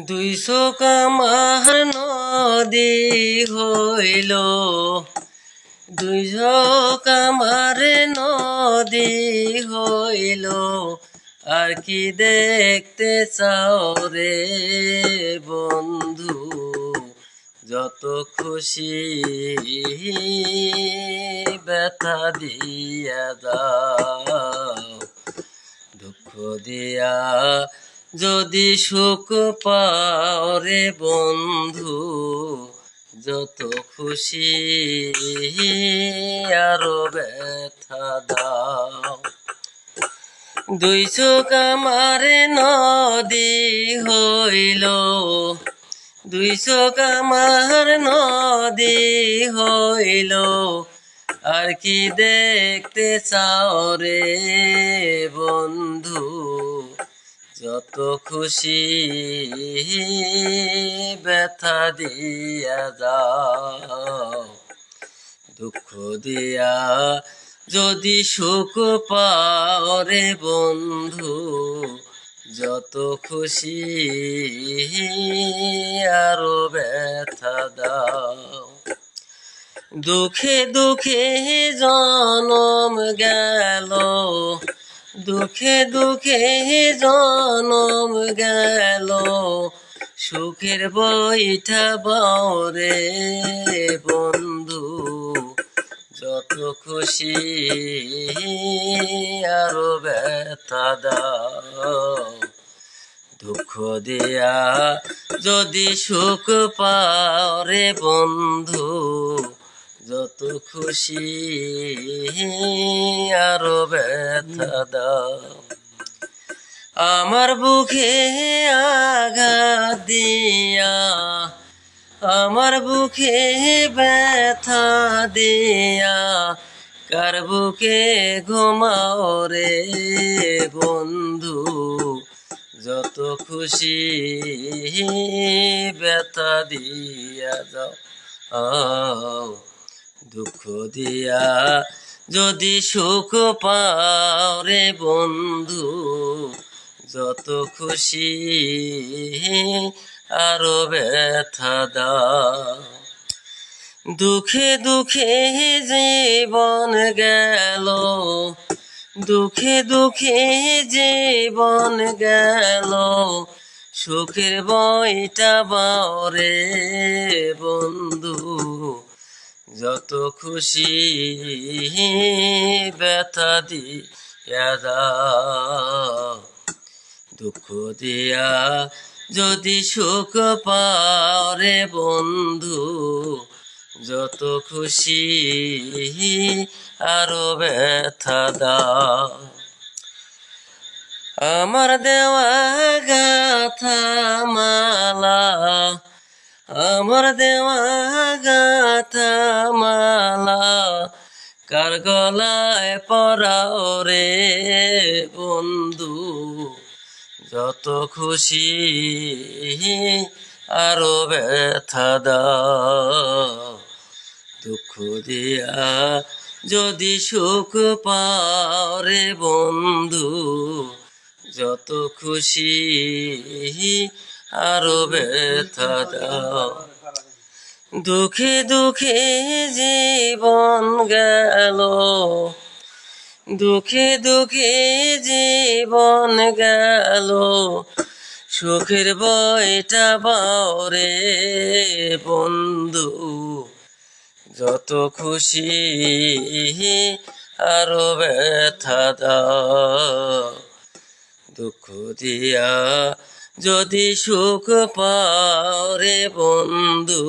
দুইশো কামার নদী হইল, দুইশো কামার নদী হইল। আর কি দেখতে চাও রে বন্ধু, যত খুশি ব্যথা দিয়া যাও। দুঃখ দিয়া যদি সুখ পাও রে বন্ধু, যত খুশি আরো ব্যথা দাও। দুইশো কামার নদী হইল, দুইশো কামার নদী হইল। আর কি দেখতে চাও রে বন্ধু, যত খুশি ব্যথা দিয়া যাও। দুঃখ দিয়া যদি সুখ পাও রে বন্ধু, যত খুশি আরো ব্যথা দাও। দুঃখে দুঃখে জনম গেল, দুঃখে দুঃখে জনম গেল। সুখের বইটা বাও রে বন্ধু, যত খুশি আরো ব্যথা দাও। দুঃখ দিয়া যদি সুখ পাও রে বন্ধু, যত খুশি আরো ব্যথা দাও। আমার বুকে আঘাত দিয়া, আমার বুকে ব্যথা দিয়া। কার বুকে ঘুমাও রে বন্ধু, যত খুশি ব্যথা দিয়া যাও। দুঃখ দিয়া যদি সুখ পাও রে বন্ধু, যত খুশি আরো ব্যথা দাও। দুঃখে দুঃখে জীবন গেল, দুঃখে দুঃখে জীবন গেল। সুখের বইটা বাও রে বন্ধু, যত খুশি ব্যথা দিয়া যাও। দুঃখ দিয়া যদি সুখ পাও রে বন্ধু, যত খুশি আরো ব্যথা দাও। আমার দেওয়া গাথা মালা, আমার দেওয়া গাথা মালা। কার গলায় পরাও রে বন্ধু, যত খুশি আরো ব্যথা দাও। দুঃখ দিয়া যদি সুখ পাও রে বন্ধু, যত খুশি আরো ব্যথা দাও। দুঃখে দুঃখে জীবন গেল, দুঃখে দুঃখে জীবন গেল। সুখের বইটা বাও রে বন্ধু, যত খুশি আরো ব্যথা দাও। দুঃখ দিয়া যদি সুখ পাও রে বন্ধু,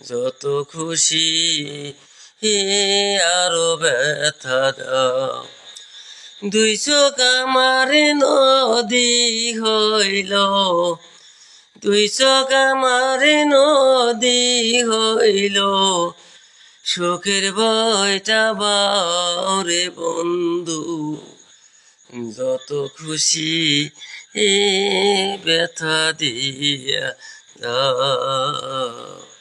যত খুশি আরো ব্যথা দাও। দুইশো কামার নদী হইল, দুইশো কামার নদী হইল। সুখের বইটা বাও রে বন্ধু, যত খুশি ব্যথা দিয়া যাও।